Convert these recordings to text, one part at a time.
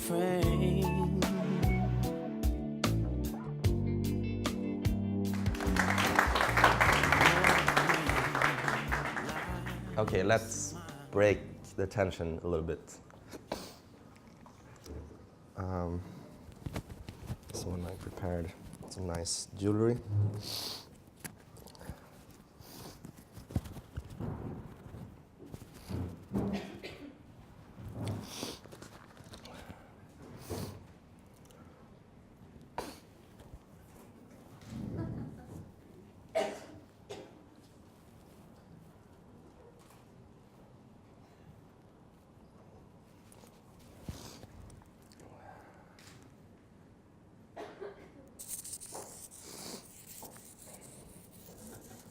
frame. Okay, let's break the tension a little bit. This one I prepared some nice jewelry.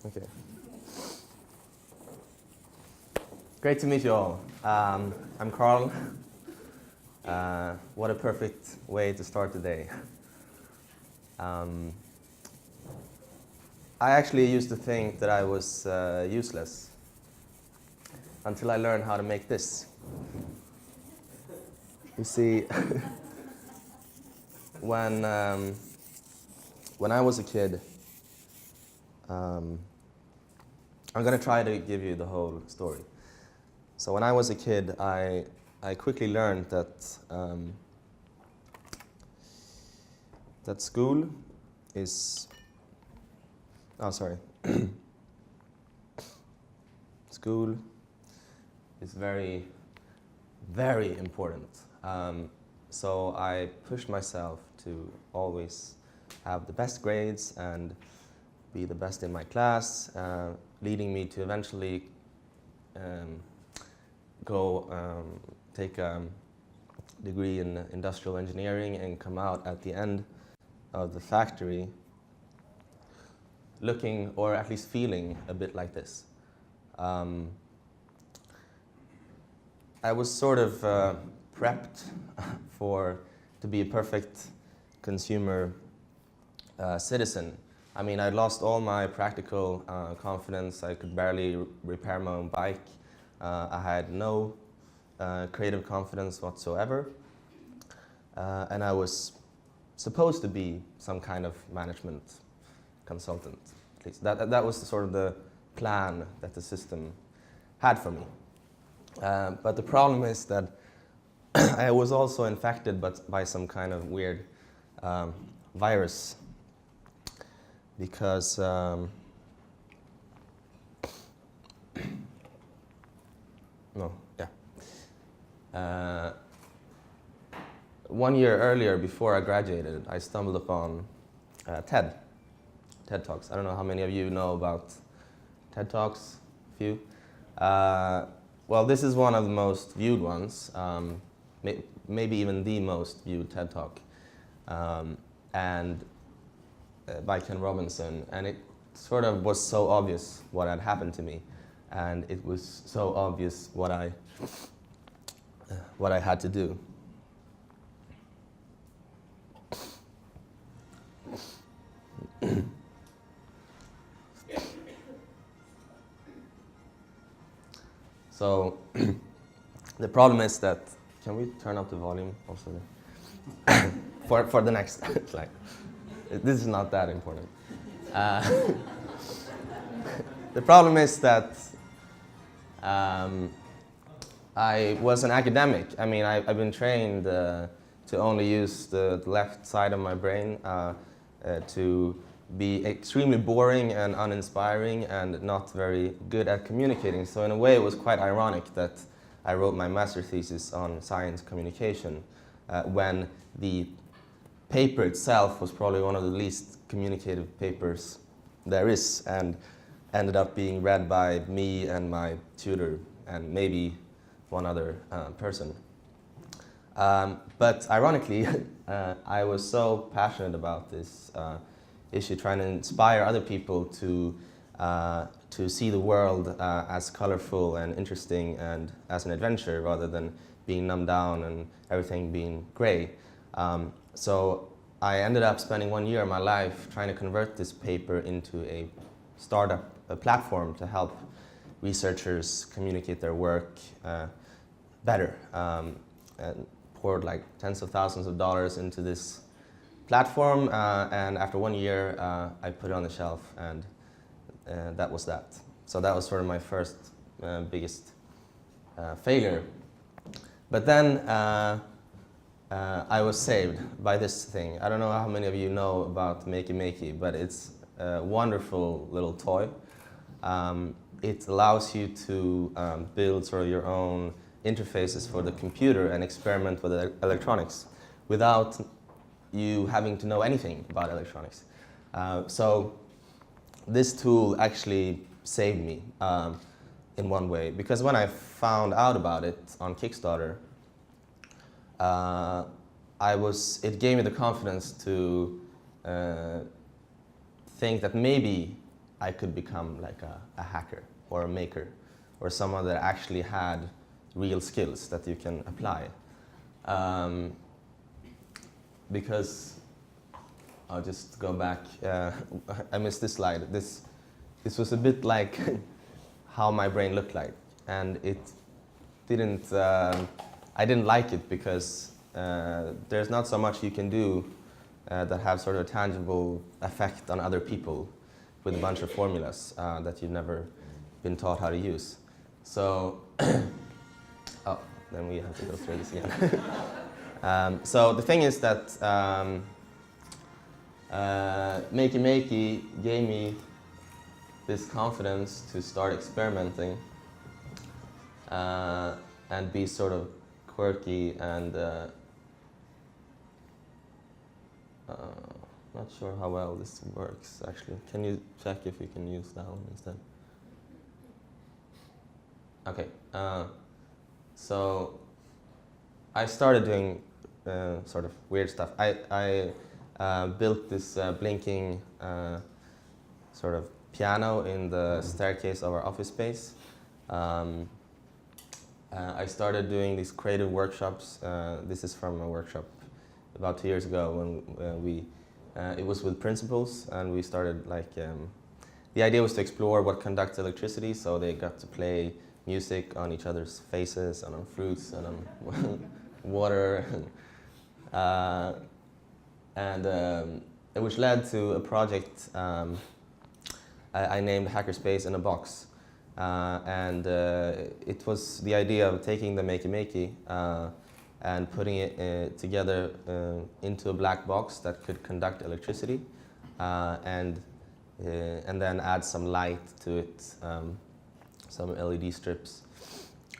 Okay. Great to meet you all. I'm Carl. What a perfect way to start the day. I actually used to think that I was useless until I learned how to make this. You see, when I was a kid, I'm going to try to give you the whole story. So when I was a kid, I quickly learned that that school is, school is very, very important. So I pushed myself to always have the best grades and be the best in my class, leading me to eventually go take a degree in industrial engineering and come out at the end of the factory looking, or at least feeling, a bit like this. I was sort of prepped to be a perfect consumer citizen. I mean, I lost all my practical confidence. I could barely repair my own bike. I had no creative confidence whatsoever. And I was supposed to be some kind of management consultant. At least that was sort of the plan that the system had for me. But the problem is that I was also infected by some kind of weird virus. Because one year earlier, before I graduated, I stumbled upon TED Talks. I don't know how many of you know about TED Talks. A few. Well, this is one of the most viewed ones, maybe even the most viewed TED Talk. And by Ken Robinson, and it sort of was so obvious what had happened to me, and it was so obvious what I had to do. So the problem is that, can we turn up the volume also for the next slide? This is not that important. The problem is that I was an academic. I mean, I've been trained to only use the left side of my brain, to be extremely boring and uninspiring and not very good at communicating. So in a way, it was quite ironic that I wrote my master thesis on science communication when the paper itself was probably one of the least communicative papers there is, and ended up being read by me and my tutor and maybe one other person. But ironically, I was so passionate about this issue, trying to inspire other people to see the world as colorful and interesting and as an adventure, rather than being numbed down and everything being gray. So I ended up spending 1 year of my life trying to convert this paper into a startup, a platform to help researchers communicate their work better, and poured like tens of thousands of dollars into this platform, and after 1 year, I put it on the shelf, and that was that. So that was sort of my first biggest failure. But then I was saved by this thing. I don't know how many of you know about Makey Makey, but it's a wonderful little toy. It allows you to build sort of your own interfaces for the computer and experiment with electronics without you having to know anything about electronics. So this tool actually saved me in one way, because when I found out about it on Kickstarter, it gave me the confidence to think that maybe I could become like a hacker or a maker or someone that actually had real skills that you can apply. Because I'll just go back. I missed this slide. This was a bit like how my brain looked like, and it didn't. I didn't like it because there's not so much you can do that have sort of a tangible effect on other people with a bunch of formulas that you've never been taught how to use. So, oh, then we have to go through this again. So the thing is that Makey Makey gave me this confidence to start experimenting and be sort of quirky and not sure how well this works actually. Can you check if you can use that one instead? Okay, so I started doing sort of weird stuff. I built this blinking sort of piano in the staircase of our office space. I started doing these creative workshops. This is from a workshop about 2 years ago when it was with principals, and we started like, the idea was to explore what conducts electricity, so they got to play music on each other's faces and on fruits and on water, which led to a project I named Hackerspace in a box. It was the idea of taking the Makey Makey and putting it together into a black box that could conduct electricity, and then add some light to it, some LED strips.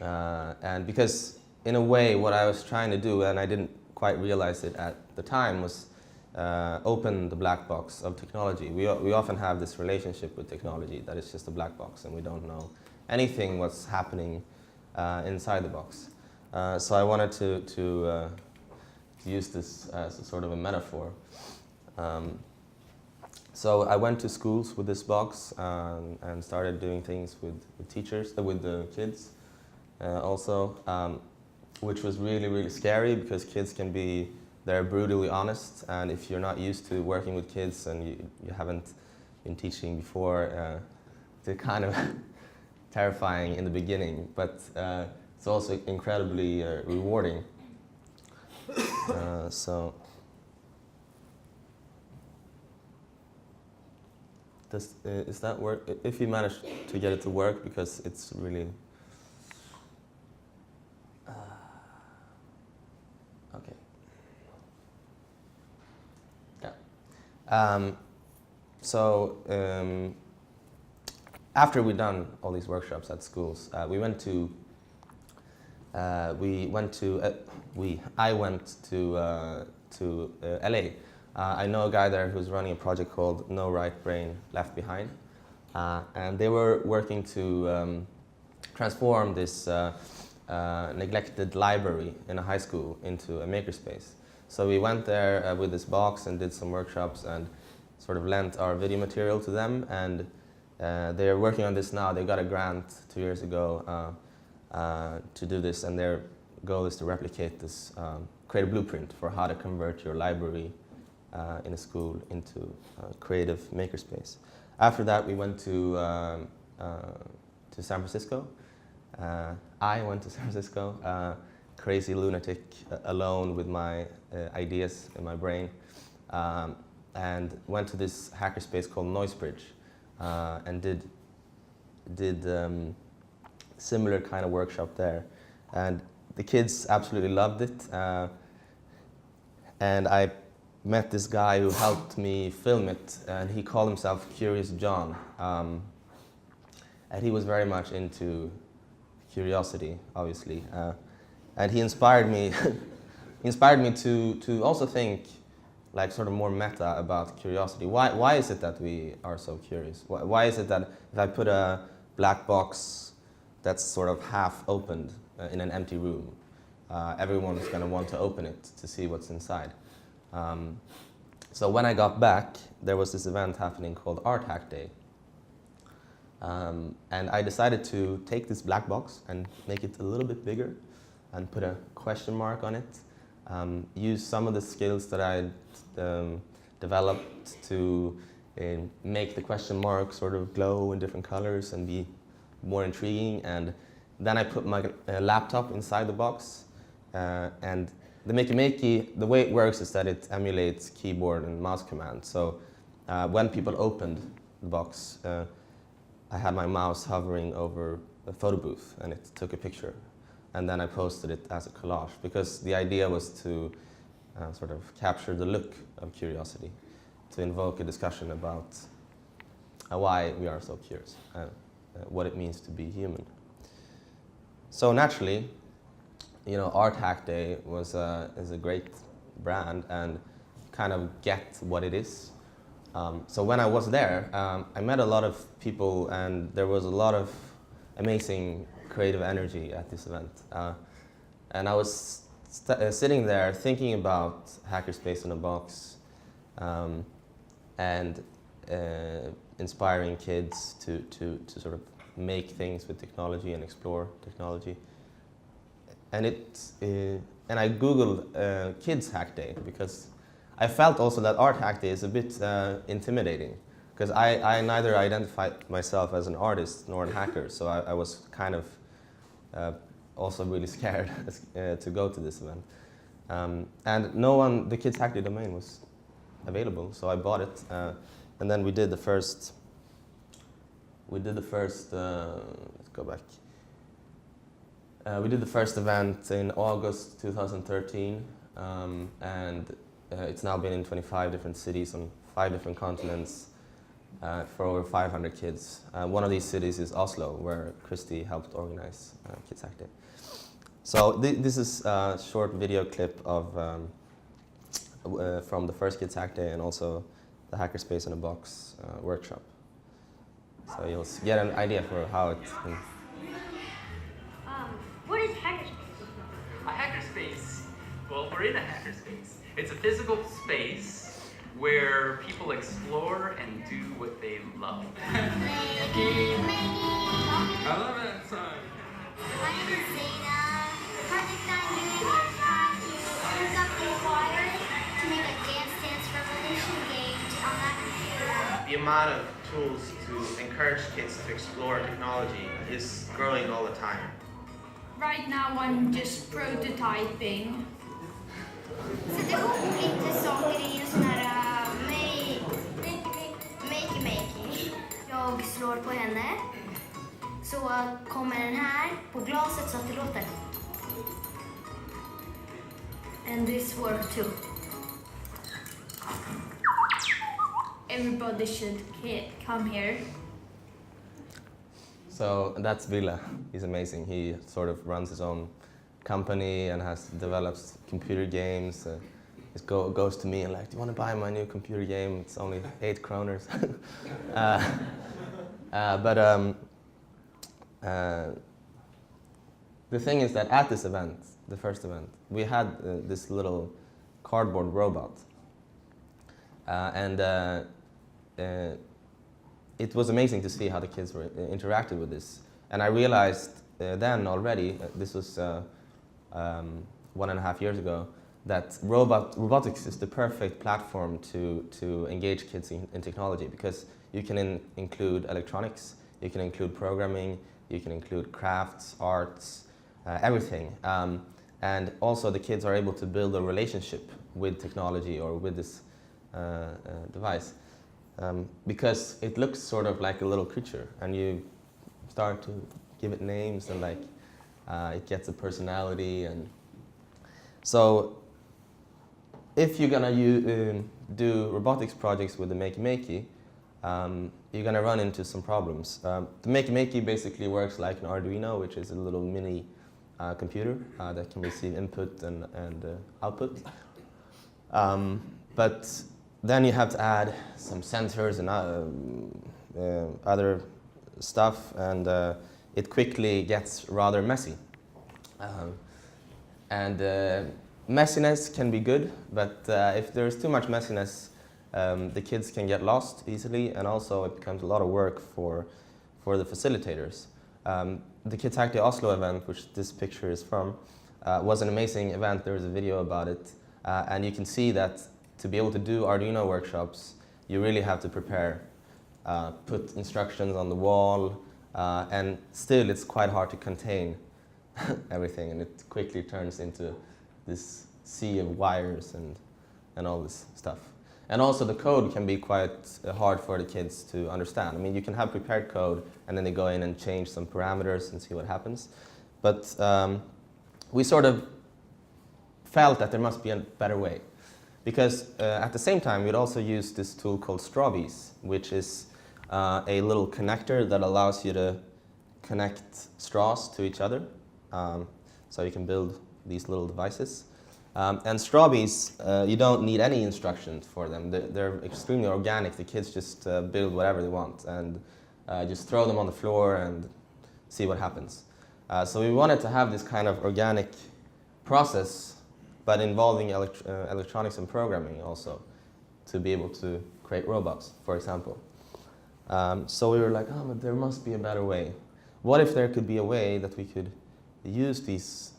And because in a way what I was trying to do, and I didn't quite realize it at the time, was open the black box of technology. We often have this relationship with technology that is just a black box and we don't know anything what's happening inside the box. So I wanted to use this as a sort of a metaphor. So I went to schools with this box and started doing things with teachers, with the kids also, which was really, really scary because kids can be, they're brutally honest, and if you're not used to working with kids and you haven't been teaching before, they're kind of terrifying in the beginning, but it's also incredibly rewarding. So, is that work? If you manage to get it to work, because it's really okay. Yeah. After we'd done all these workshops at schools, I went to LA. I know a guy there who's running a project called No Right Brain Left Behind, and they were working to transform this neglected library in a high school into a makerspace. So we went there with this box and did some workshops and sort of lent our video material to them, and they're working on this now. They got a grant 2 years ago to do this, and their goal is to replicate this, create a blueprint for how to convert your library in a school into a creative makerspace. After that, we went to San Francisco. I went to San Francisco crazy lunatic alone with my ideas in my brain, and went to this hackerspace called Noisebridge, and did similar kind of workshop there, and the kids absolutely loved it, and I met this guy who helped me film it, and he called himself Curious John, and he was very much into curiosity, obviously, and he inspired me. He inspired me to also think, like, sort of more meta about curiosity. Why is it that we are so curious? Why is it that if I put a black box that's sort of half opened in an empty room, everyone's going to want to open it to see what's inside? So when I got back, there was this event happening called Art Hack Day. And I decided to take this black box and make it a little bit bigger and put a question mark on it. Use some of the skills that I developed to make the question mark sort of glow in different colors and be more intriguing. And then I put my laptop inside the box. And the Makey, the way it works is that it emulates keyboard and mouse commands. So when people opened the box, I had my mouse hovering over a photo booth and it took a picture. And then I posted it as a collage because the idea was to sort of capture the look of curiosity, to invoke a discussion about why we are so curious, what it means to be human. So naturally, you know, Art Hack Day is a great brand and kind of get what it is. So when I was there, I met a lot of people and there was a lot of amazing creative energy at this event. And I was sitting there thinking about Hackerspace in a box and inspiring kids to sort of make things with technology and explore technology. And I Googled Kids Hack Day because I felt also that Art Hack Day is a bit intimidating because I neither identified myself as an artist nor a hacker, so I was kind of also really scared to go to this event. And the Kids Hack Day domain was available, so I bought it. And then we did the first, let's go back. We did the first event in August 2013, and it's now been in 25 different cities on 5 different continents for over 500 kids. One of these cities is Oslo, where Christy helped organize Kids Hack Day. So this is a short video clip of from the first Kids Hack Day and also the Hackerspace in a Box workshop. So you'll get an idea for how it. What is Hackerspace? A hackerspace. Well, we're in a hackerspace. It's a physical space where people explore and do what they love. I love that song. My name is Zayna. The project I'm doing is trying to hook up the wires to make a Dance Revolution game on that computer. The amount of tools to encourage kids to explore technology is growing all the time. Right now I'm just prototyping. Så det är olika saker i en sån här making. Jag slår på henne. Så kommer den här på glaset så att det låter. And this work too. Everybody should come here. So that's Ville. He's amazing. He sort of runs his own company and has developed computer games. He goes to me and like, do you want to buy my new computer game? It's only 8 kroners. The thing is that at this event, the first event, we had this little cardboard robot. It was amazing to see how the kids were interacted with this. And I realized then already, this was 1.5 years ago, that robotics is the perfect platform to engage kids in technology because you can include electronics, you can include programming, you can include crafts, arts, everything. and also the kids are able to build a relationship with technology or with this device, because it looks sort of like a little creature, and you start to give it names, and like it gets a personality. And so if you're gonna do robotics projects with the Makey, you're gonna run into some problems. The Makey basically works like an Arduino, which is a little mini computer that can receive input and output. But then you have to add some sensors and other stuff, and it quickly gets rather messy. Messiness can be good, but if there's too much messiness, the kids can get lost easily, and also it becomes a lot of work for the facilitators. The Kids Hack the Oslo event, which this picture is from, was an amazing event. There was a video about it, and you can see that to be able to do Arduino workshops, you really have to prepare, put instructions on the wall, and still it's quite hard to contain everything, and it quickly turns into this sea of wires and all this stuff. And also the code can be quite hard for the kids to understand. I mean, you can have prepared code and then they go in and change some parameters and see what happens. But we sort of felt that there must be a better way. Because at the same time, we'd also use this tool called CoastRobbies, which is a little connector that allows you to connect straws to each other. So you can build these little devices. And CoastRobbies, you don't need any instructions for them. They're extremely organic. The kids just build whatever they want and just throw them on the floor and see what happens. So we wanted to have this kind of organic process, but involving electronics and programming also, to be able to create robots, for example. So we were like, oh, but there must be a better way. What if there could be a way that we could use this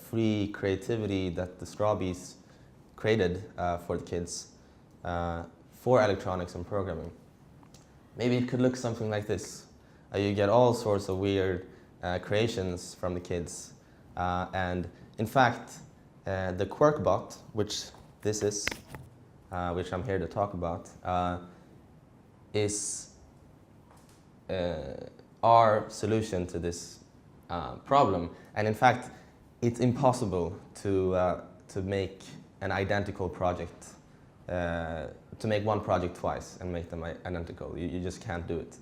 free creativity that the CoastRobbies created for the kids for electronics and programming? Maybe it could look something like this. You get all sorts of weird creations from the kids. And in fact, the Quarkbot, which this is, which I'm here to talk about, is our solution to this problem. And in fact, it's impossible to make an identical project, to make one project twice and make them identical. You just can't do it.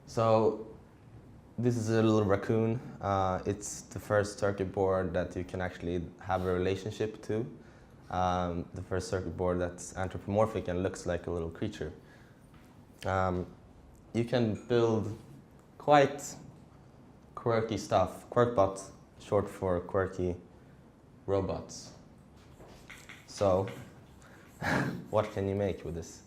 So this is a little raccoon. It's the first circuit board that you can actually have a relationship to. The first circuit board that's anthropomorphic and looks like a little creature. You can build quite quirky stuff. Quarkbot, short for quirky robots. So, what can you make with this?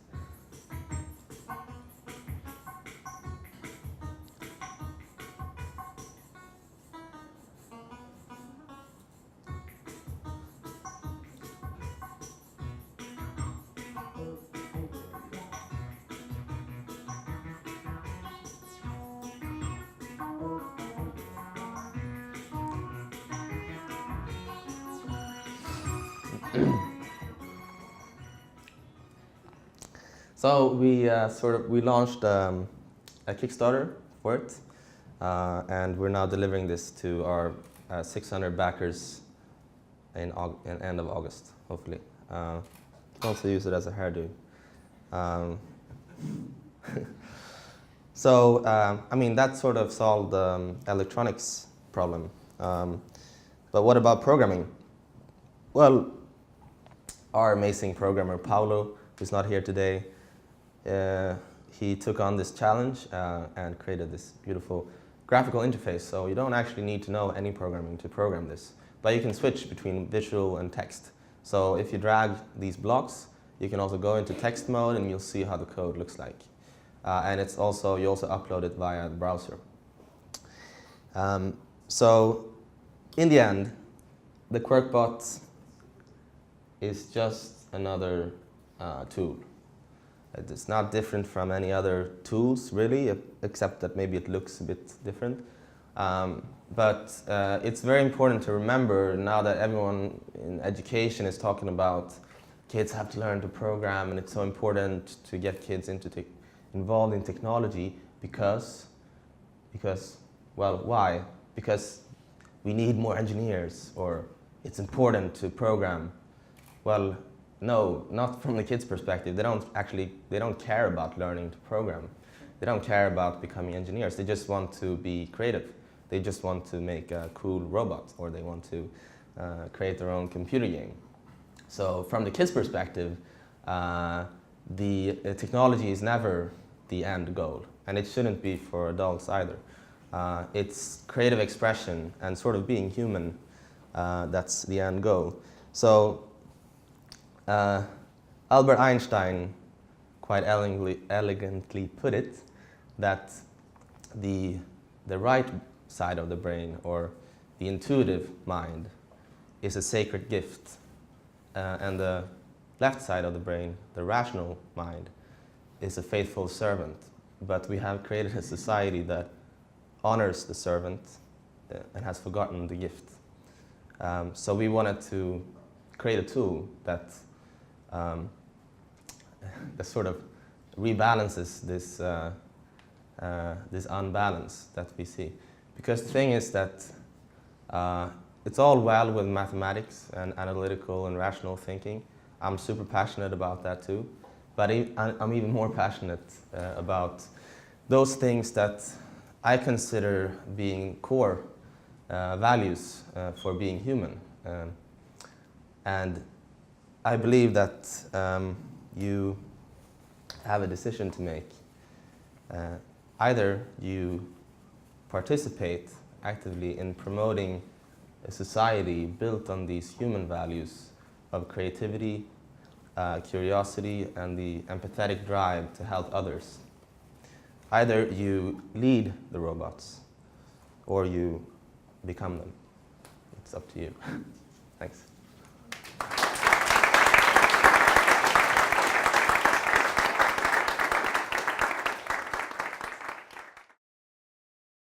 So we launched a Kickstarter for it, and we're now delivering this to our 600 backers in end of August, hopefully. You can also use it as a hairdo. So I mean, that sort of solved the electronics problem. But what about programming? Well, our amazing programmer Paolo, who's not here today, he took on this challenge and created this beautiful graphical interface. So you don't actually need to know any programming to program this, but you can switch between visual and text. So if you drag these blocks, you can also go into text mode and you'll see how the code looks like. And you also upload it via the browser. So in the end, the Quarkbot is just another tool. It's not different from any other tools, really, except that maybe it looks a bit different. But it's very important to remember now that everyone in education is talking about kids have to learn to program, and it's so important to get kids involved in technology because, well, why? Because we need more engineers, or it's important to program. Well, no, not from the kids' perspective. They don't care about learning to program. They don't care about becoming engineers. They just want to be creative. They just want to make a cool robot, or they want to create their own computer game. So from the kids' perspective, the technology is never the end goal, and it shouldn't be for adults either. It's creative expression and sort of being human, that's the end goal. So Albert Einstein quite elegantly put it that the right side of the brain, or the intuitive mind, is a sacred gift, and the left side of the brain, the rational mind, is a faithful servant. But we have created a society that honors the servant and has forgotten the gift. So we wanted to create a tool that sort of rebalances this unbalance that we see. Because the thing is that it's all well with mathematics and analytical and rational thinking. I'm super passionate about that too. But I'm even more passionate about those things that I consider being core values for being human. And I believe that you have a decision to make. Either you participate actively in promoting a society built on these human values of creativity, curiosity, and the empathetic drive to help others. Either you lead the robots, or you become them. It's up to you. Thanks.